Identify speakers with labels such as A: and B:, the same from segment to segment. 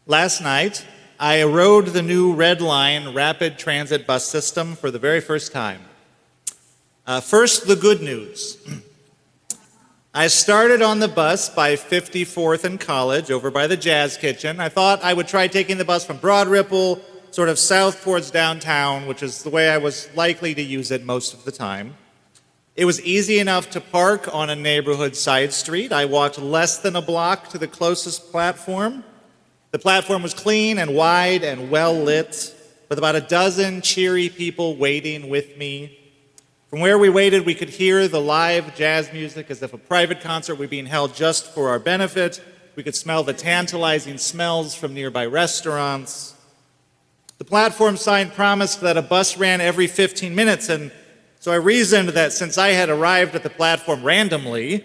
A: Last night, I rode the new Red Line rapid transit bus system for the very first time. First, the good news. I started on the bus by 54th and College over by the Jazz Kitchen. I thought I would try taking the bus from Broad Ripple, sort of south towards downtown, which is the way I was likely to use it most of the time. It was easy enough to park on a neighborhood side street. I walked less than a block to the closest platform. The platform was clean and wide and well lit, with about a dozen cheery people waiting with me. From where we waited, we could hear the live jazz music as if a private concert were being held just for our benefit. We could smell the tantalizing smells from nearby restaurants. The platform sign promised that a bus ran every 15 minutes, and so I reasoned that since I had arrived at the platform randomly,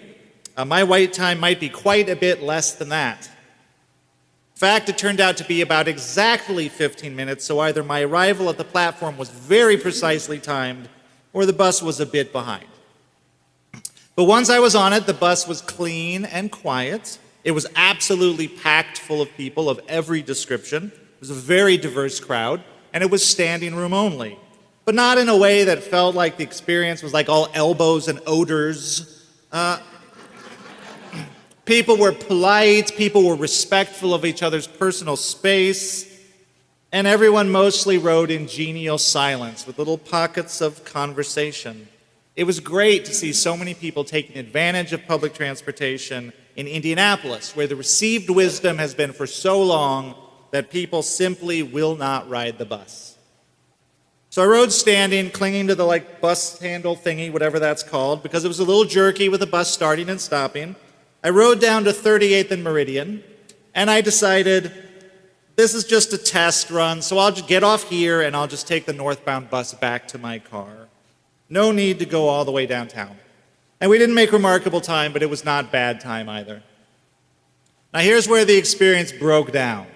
A: my wait time might be quite a bit less than that. In fact, it turned out to be about exactly 15 minutes, so either my arrival at the platform was very precisely timed, or the bus was a bit behind. But once I was on it, the bus was clean and quiet. It was absolutely packed full of people of every description. It was a very diverse crowd, and it was standing room only. But not in a way that felt like the experience was like all elbows and odors. People were polite, people were respectful of each other's personal space, and everyone mostly rode in genial silence with little pockets of conversation. It was great to see so many people taking advantage of public transportation in Indianapolis, where the received wisdom has been for so long that people simply will not ride the bus. So I rode standing, clinging to the bus handle thingy, whatever that's called, because it was a little jerky with the bus starting and stopping. I rode down to 38th and Meridian, and I decided this is just a test run, so I'll just get off here and I'll just take the northbound bus back to my car. No need to go all the way downtown. And we didn't make remarkable time, but it was not bad time either. Now here's where the experience broke down.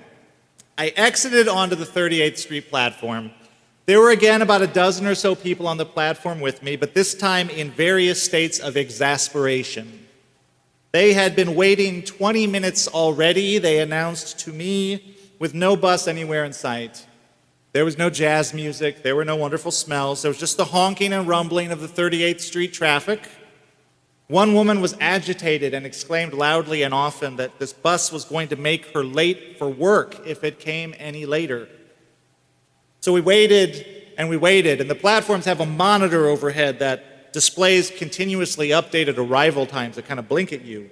A: I exited onto the 38th Street platform. There were again about a dozen or so people on the platform with me, but this time in various states of exasperation. They had been waiting 20 minutes already, they announced to me, with no bus anywhere in sight. There was no jazz music, there were no wonderful smells, there was just the honking and rumbling of the 38th Street traffic. One woman was agitated and exclaimed loudly and often that this bus was going to make her late for work if it came any later. So we waited, and the platforms have a monitor overhead that displays continuously updated arrival times that kind of blink at you.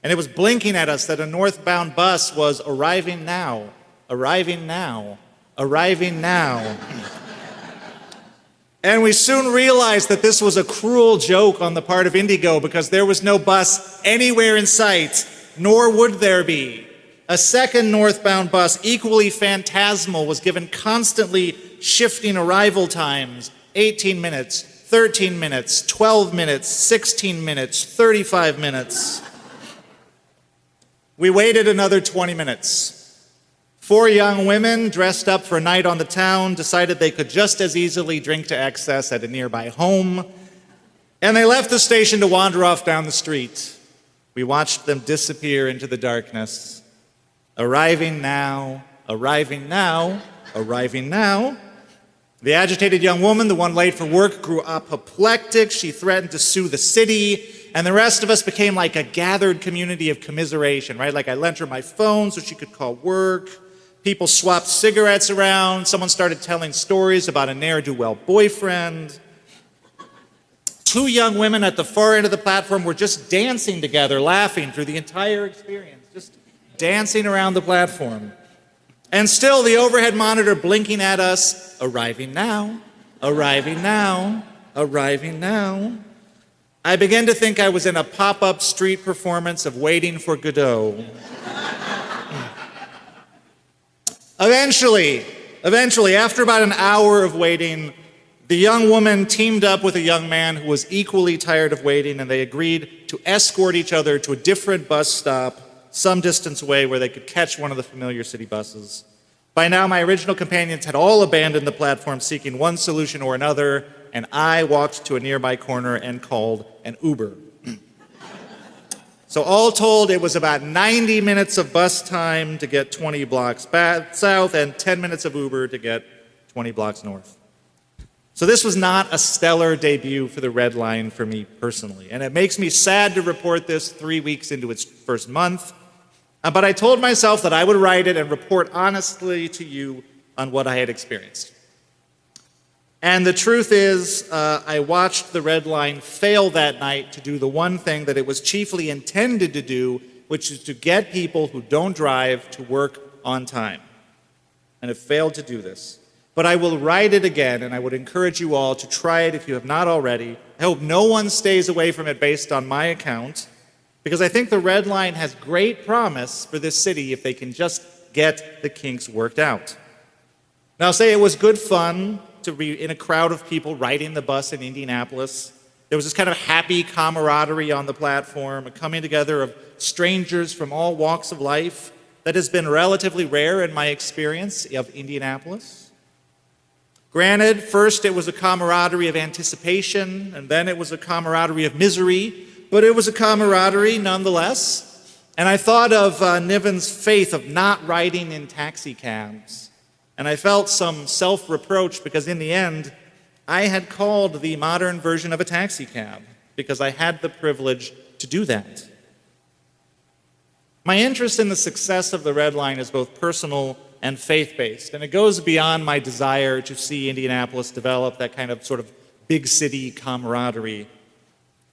A: And it was blinking at us that a northbound bus was arriving now, arriving now, arriving now. And we soon realized that this was a cruel joke on the part of Indigo because there was no bus anywhere in sight, nor would there be. A second northbound bus, equally phantasmal, was given constantly shifting arrival times, 18 minutes, 13 minutes, 12 minutes, 16 minutes, 35 minutes. We waited another 20 minutes. 4 young women dressed up for a night on the town decided they could just as easily drink to excess at a nearby home, and they left the station to wander off down the street. We watched them disappear into the darkness. Arriving now, arriving now, arriving now. The agitated young woman, the one late for work, grew apoplectic. She threatened to sue the city, and the rest of us became like a gathered community of commiseration, right? Like I lent her my phone so she could call work. People swapped cigarettes around. Someone started telling stories about a ne'er-do-well boyfriend. 2 young women at the far end of the platform were just dancing together, laughing through the entire experience, just dancing around the platform. And still the overhead monitor blinking at us, arriving now, arriving now, arriving now. I began to think I was in a pop-up street performance of Waiting for Godot. Eventually, after about an hour of waiting, the young woman teamed up with a young man who was equally tired of waiting, and they agreed to escort each other to a different bus stop some distance away where they could catch one of the familiar city buses. By now, my original companions had all abandoned the platform seeking one solution or another, and I walked to a nearby corner and called an Uber. So all told, it was about 90 minutes of bus time to get 20 blocks south and 10 minutes of Uber to get 20 blocks north. So this was not a stellar debut for the Red Line for me personally, and it makes me sad to report this 3 weeks into its first month, but I told myself that I would write it and report honestly to you on what I had experienced. And the truth is, I watched the Red Line fail that night to do the one thing that it was chiefly intended to do, which is to get people who don't drive to work on time. And it failed to do this. But I will write it again, and I would encourage you all to try it if you have not already. I hope no one stays away from it based on my account, because I think the Red Line has great promise for this city if they can just get the kinks worked out. Now, I'll say it was good fun to be in a crowd of people riding the bus in Indianapolis. There was this kind of happy camaraderie on the platform, a coming together of strangers from all walks of life that has been relatively rare in my experience of Indianapolis. Granted, first it was a camaraderie of anticipation, and then it was a camaraderie of misery, but it was a camaraderie nonetheless. And I thought of Niven's faith of not riding in taxi cabs. And I felt some self-reproach because in the end, I had called the modern version of a taxi cab because I had the privilege to do that. My interest in the success of the Red Line is both personal and faith-based, and it goes beyond my desire to see Indianapolis develop that kind of sort of big city camaraderie.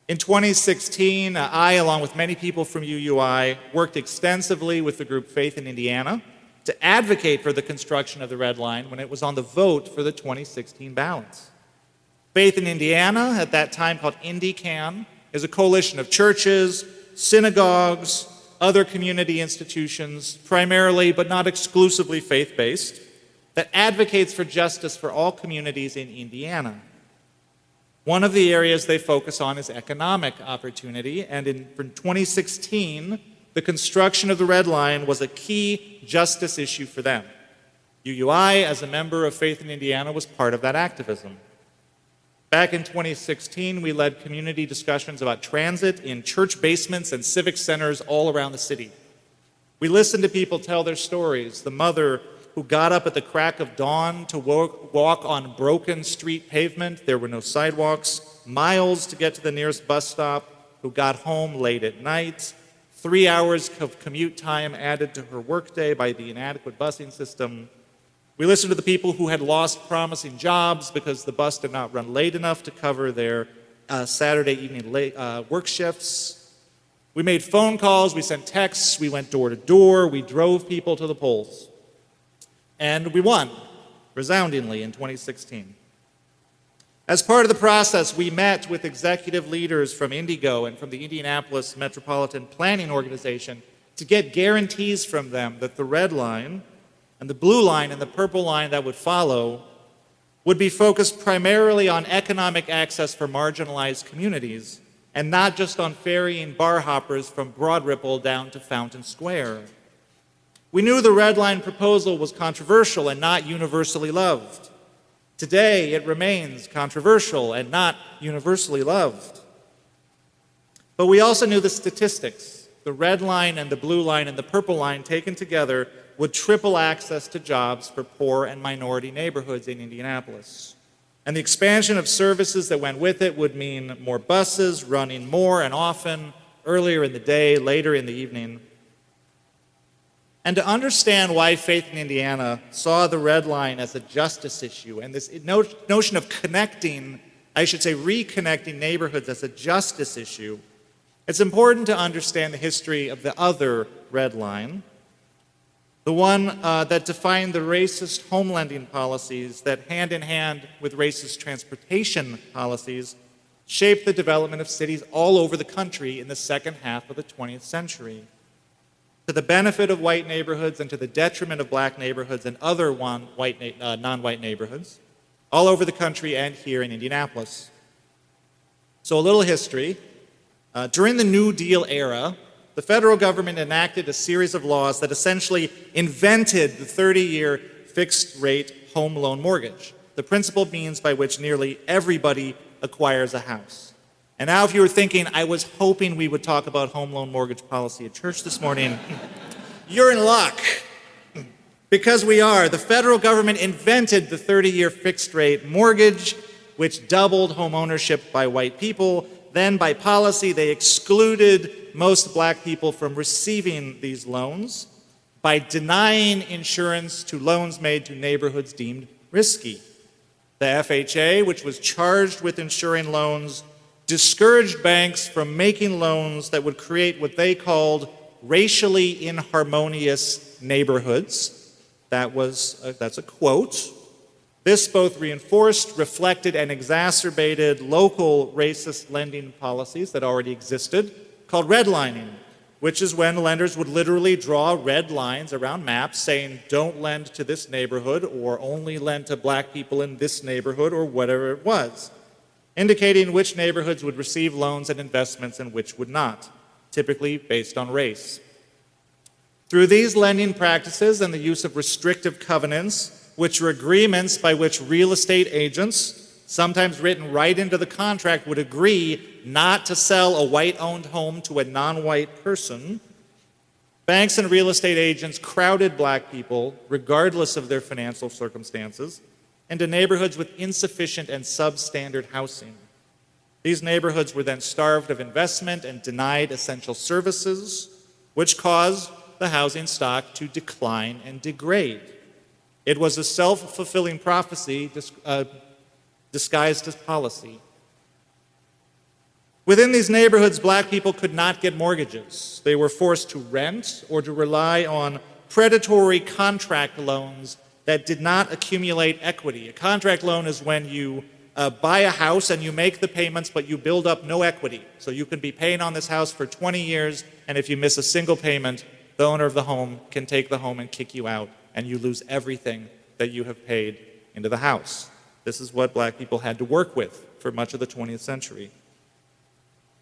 A: In 2016, I, along with many people from UUI, worked extensively with the group Faith in Indiana to advocate for the construction of the Red Line when it was on the vote for the 2016 ballots. Faith in Indiana, at that time called Indy is a coalition of churches, synagogues, other community institutions, primarily but not exclusively faith-based, that advocates for justice for all communities in Indiana. One of the areas they focus on is economic opportunity, and in 2016, the construction of the Red Line was a key justice issue for them. UUI, as a member of Faith in Indiana, was part of that activism. Back in 2016, we led community discussions about transit in church basements and civic centers all around the city. We listened to people tell their stories. The mother who got up at the crack of dawn to walk on broken street pavement, there were no sidewalks, miles to get to the nearest bus stop, who got home late at night, 3 hours of commute time added to her workday by the inadequate busing system. We listened to the people who had lost promising jobs because the bus did not run late enough to cover their Saturday evening work shifts. We made phone calls, we sent texts, we went door to door, we drove people to the polls. And we won, resoundingly, in 2016. As part of the process, we met with executive leaders from Indigo and from the Indianapolis Metropolitan Planning Organization to get guarantees from them that the Red Line and the Blue Line and the Purple Line that would follow would be focused primarily on economic access for marginalized communities and not just on ferrying bar hoppers from Broad Ripple down to Fountain Square. We knew the Red Line proposal was controversial and not universally loved. Today, it remains controversial and not universally loved. But we also knew the statistics. The Red Line and the Blue Line and the Purple Line taken together would triple access to jobs for poor and minority neighborhoods in Indianapolis. And the expansion of services that went with it would mean more buses running more and often, earlier in the day, later in the evening. And to understand why Faith in Indiana saw the Red Line as a justice issue and this notion of connecting, I should say reconnecting neighborhoods as a justice issue, it's important to understand the history of the other Red Line, the one that defined the racist home lending policies that, hand in hand with racist transportation policies, shaped the development of cities all over the country in the second half of the 20th century. To the benefit of white neighborhoods and to the detriment of black neighborhoods and other non-white neighborhoods, all over the country and here in Indianapolis. So a little history. During the New Deal era, the federal government enacted a series of laws that essentially invented the 30-year fixed-rate home loan mortgage, the principal means by which nearly everybody acquires a house. And now if you were thinking, I was hoping we would talk about home loan mortgage policy at church this morning, you're in luck. Because we are. The federal government invented the 30-year fixed-rate mortgage, which doubled home ownership by white people. Then, by policy, they excluded most black people from receiving these loans by denying insurance to loans made to neighborhoods deemed risky. The FHA, which was charged with insuring loans, discouraged banks from making loans that would create what they called racially inharmonious neighborhoods. That's a quote. This both reinforced, reflected, and exacerbated local racist lending policies that already existed, called redlining, which is when lenders would literally draw red lines around maps saying, don't lend to this neighborhood, or only lend to black people in this neighborhood, or whatever it was, indicating which neighborhoods would receive loans and investments and which would not, typically based on race. Through these lending practices and the use of restrictive covenants, which are agreements by which real estate agents, sometimes written right into the contract, would agree not to sell a white-owned home to a non-white person, banks and real estate agents crowded black people, regardless of their financial circumstances, into neighborhoods with insufficient and substandard housing. These neighborhoods were then starved of investment and denied essential services, which caused the housing stock to decline and degrade. It was a self-fulfilling prophecy disguised as policy. Within these neighborhoods, black people could not get mortgages. They were forced to rent or to rely on predatory contract loans that did not accumulate equity. A contract loan is when you buy a house and you make the payments, but you build up no equity. So you can be paying on this house for 20 years, and if you miss a single payment, the owner of the home can take the home and kick you out, and you lose everything that you have paid into the house. This is what black people had to work with for much of the 20th century.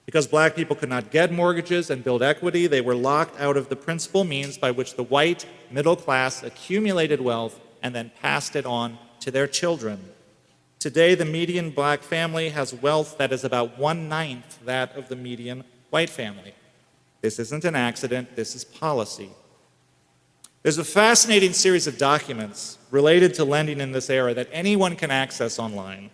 A: Because black people could not get mortgages and build equity, they were locked out of the principal means by which the white middle class accumulated wealth and then passed it on to their children. Today, the median black family has wealth that is about 1/9 that of the median white family. This isn't an accident, this is policy. There's a fascinating series of documents related to lending in this era that anyone can access online.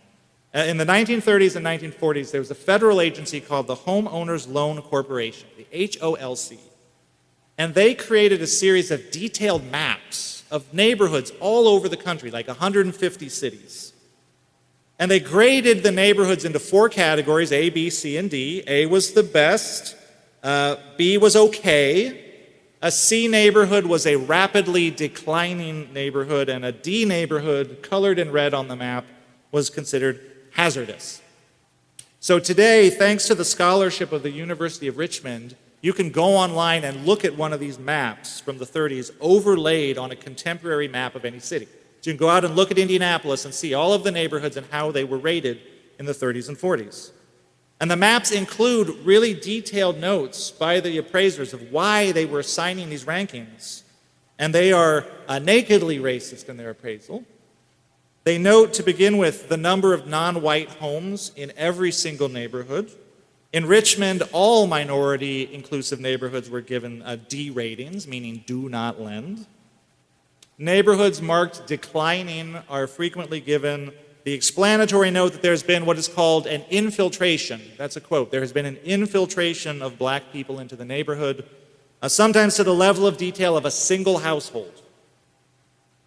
A: In the 1930s and 1940s, there was a federal agency called the Homeowners Loan Corporation, the HOLC. And they created a series of detailed maps of neighborhoods all over the country, like 150 cities. And they graded the neighborhoods into 4 categories, A, B, C, and D. A was the best. B was okay. A C neighborhood was a rapidly declining neighborhood, and a D neighborhood, colored in red on the map, was considered hazardous. So today, thanks to the scholarship of the University of Richmond, you can go online and look at one of these maps from the 30s overlaid on a contemporary map of any city. So you can go out and look at Indianapolis and see all of the neighborhoods and how they were rated in the 30s and 40s. And the maps include really detailed notes by the appraisers of why they were assigning these rankings. And they are nakedly racist in their appraisal. They note, to begin with, the number of non-white homes in every single neighborhood. In Richmond, all minority-inclusive neighborhoods were given D ratings, meaning do not lend. Neighborhoods marked declining are frequently given the explanatory note that there's been what is called an infiltration. That's a quote. There has been an infiltration of black people into the neighborhood, sometimes to the level of detail of a single household.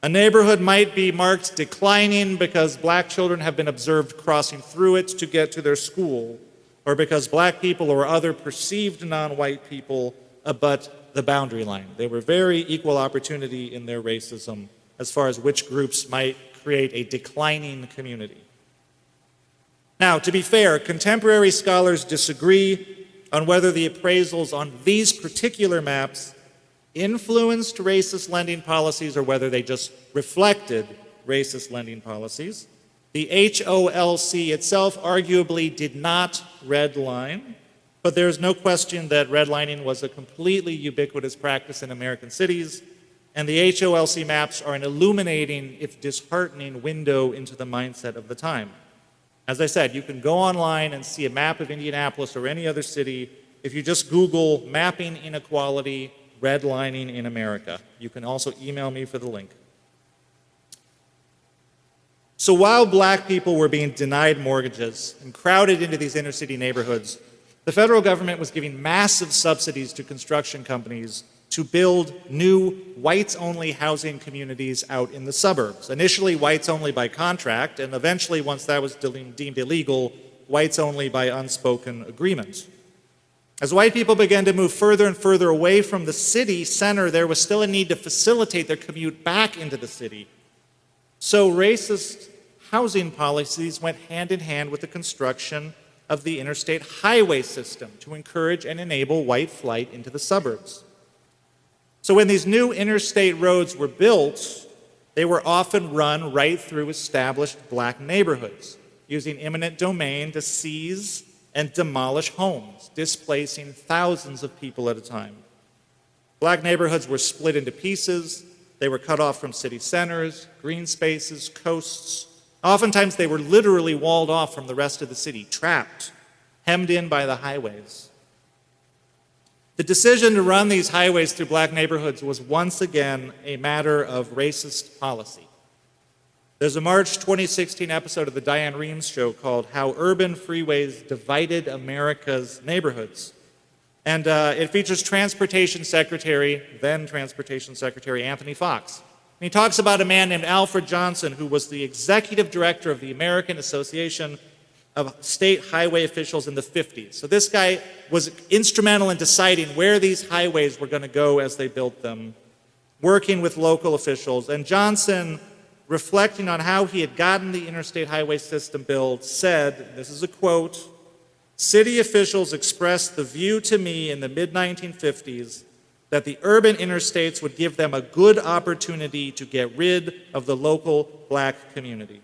A: A neighborhood might be marked declining because black children have been observed crossing through it to get to their school, or because black people or other perceived non-white people abut the boundary line. They were very equal opportunity in their racism as far as which groups might create a declining community. Now, to be fair, contemporary scholars disagree on whether the appraisals on these particular maps influenced racist lending policies or whether they just reflected racist lending policies. The HOLC itself arguably did not redline, but there is no question that redlining was a completely ubiquitous practice in American cities, and the HOLC maps are an illuminating, if disheartening, window into the mindset of the time. As I said, you can go online and see a map of Indianapolis or any other city if you just Google mapping inequality redlining in America. You can also email me for the link. So while black people were being denied mortgages and crowded into these inner city neighborhoods, the federal government was giving massive subsidies to construction companies to build new whites-only housing communities out in the suburbs. Initially, whites-only by contract, and eventually, once that was deemed illegal, whites-only by unspoken agreement. As white people began to move further and further away from the city center, there was still a need to facilitate their commute back into the city. So racist housing policies went hand in hand with the construction of the interstate highway system to encourage and enable white flight into the suburbs. So when these new interstate roads were built, they were often run right through established black neighborhoods, using eminent domain to seize and demolish homes, displacing thousands of people at a time. Black neighborhoods were split into pieces. They were cut off from city centers, green spaces, coasts. Oftentimes they were literally walled off from the rest of the city, trapped, hemmed in by the highways. The decision to run these highways through black neighborhoods was once again a matter of racist policy. There's a March 2016 episode of the Diane Reeves show called How Urban Freeways Divided America's Neighborhoods. And it features then Transportation Secretary Anthony Fox. And he talks about a man named Alfred Johnson, who was the executive director of the American Association of State Highway Officials in the 50s. So this guy was instrumental in deciding where these highways were going to go as they built them, working with local officials. And Johnson, reflecting on how he had gotten the interstate highway system built, said, this is a quote, "City officials expressed the view to me in the mid-1950s that the urban interstates would give them a good opportunity to get rid of the local black community."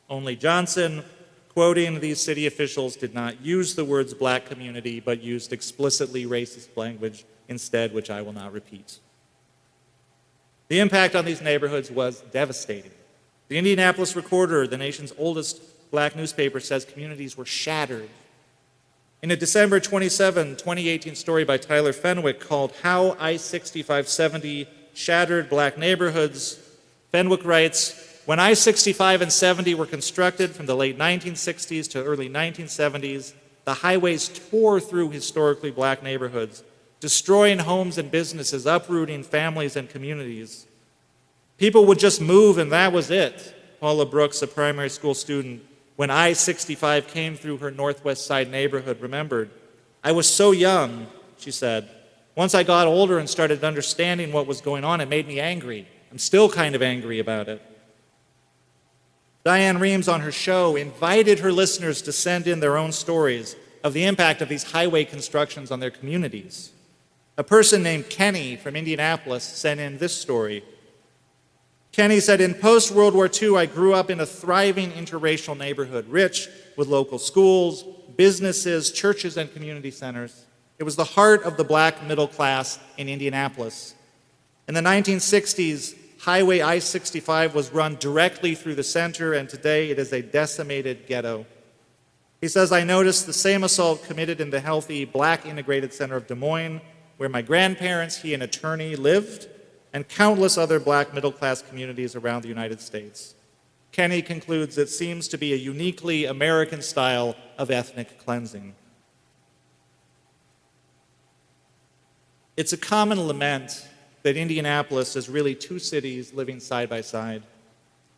A: Only Johnson, quoting these city officials, did not use the words black community, but used explicitly racist language instead, which I will not repeat. The impact on these neighborhoods was devastating. The Indianapolis Recorder, the nation's oldest black newspaper, says communities were shattered. In a December 27, 2018 story by Tyler Fenwick called How I-65-70 Shattered Black Neighborhoods, Fenwick writes, "When I-65 and 70 were constructed from the late 1960s to early 1970s, the highways tore through historically black neighborhoods, destroying homes and businesses, uprooting families and communities. People would just move and that was it," Paula Brooks, a primary school student, when I-65 came through her Northwest Side neighborhood, remembered. "I was so young," she said. "Once I got older and started understanding what was going on, it made me angry. I'm still kind of angry about it." Diane Reeves on her show invited her listeners to send in their own stories of the impact of these highway constructions on their communities. A person named Kenny from Indianapolis sent in this story. Kenny said, "In post-World War II, I grew up in a thriving interracial neighborhood, rich with local schools, businesses, churches, and community centers. It was the heart of the black middle class in Indianapolis. In the 1960s, Highway I-65 was run directly through the center, and today it is a decimated ghetto." He says, "I noticed the same assault committed in the healthy black integrated center of Des Moines, where my grandparents, he an attorney, lived, and countless other black middle-class communities around the United States." Kenny concludes it seems to be a uniquely American style of ethnic cleansing. It's a common lament that Indianapolis is really two cities living side by side.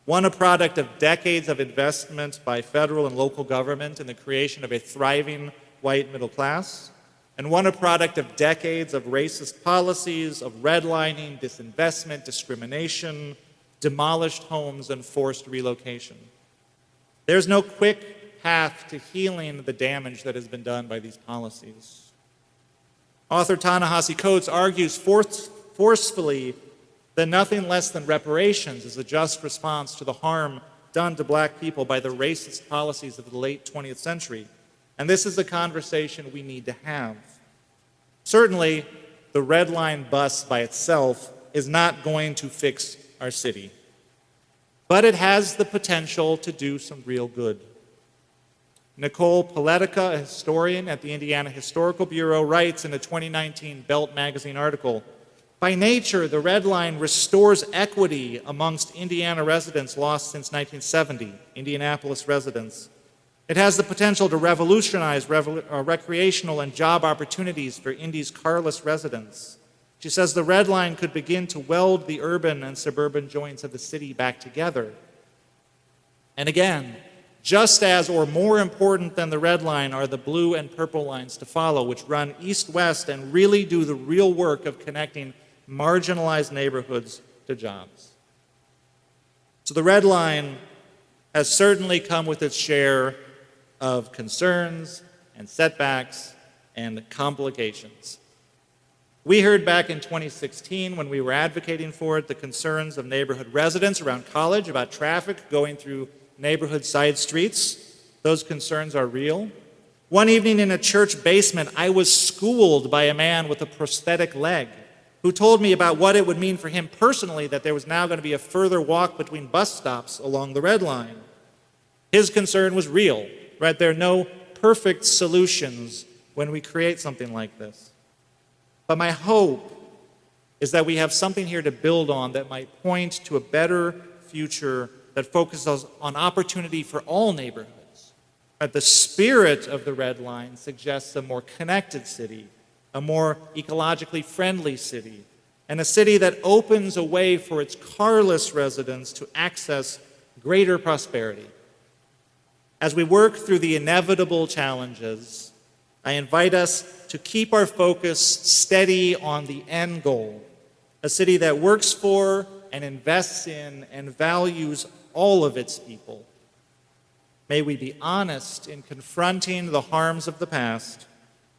A: One a product of decades of investment by federal and local government in the creation of a thriving white middle class, and one a product of decades of racist policies, of redlining, disinvestment, discrimination, demolished homes, and forced relocation. There's no quick path to healing the damage that has been done by these policies. Author Ta-Nehisi Coates argues forcefully that nothing less than reparations is a just response to the harm done to black people by the racist policies of the late 20th century. And this is a conversation we need to have. Certainly, the Red Line bus by itself is not going to fix our city, but it has the potential to do some real good. Nicole Paletica, a historian at the Indiana Historical Bureau, writes in a 2019 Belt magazine article, "By nature, the red line restores equity amongst Indiana residents lost since 1970, Indianapolis residents. It has the potential to revolutionize recreational and job opportunities for Indy's carless residents." She says the red line could begin to weld the urban and suburban joints of the city back together. And again, just as or more important than the red line are the blue and purple lines to follow, which run east-west and really do the real work of connecting marginalized neighborhoods to jobs. So the red line has certainly come with its share of concerns and setbacks and complications. We heard back in 2016 when we were advocating for it the concerns of neighborhood residents around college about traffic going through neighborhood side streets. Those concerns are real. One evening in a church basement, I was schooled by a man with a prosthetic leg who told me about what it would mean for him personally that there was now going to be a further walk between bus stops along the red line. His concern was real, right? There are no perfect solutions when we create something like this. But my hope is that we have something here to build on that might point to a better future that focuses on opportunity for all neighborhoods. But the spirit of the red line suggests a more connected city, a more ecologically friendly city, and a city that opens a way for its carless residents to access greater prosperity. As we work through the inevitable challenges, I invite us to keep our focus steady on the end goal, a city that works for and invests in and values all of its people. May we be honest in confronting the harms of the past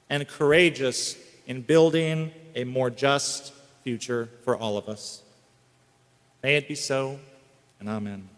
A: and courageous in building a more just future for all of us. May it be so, and amen.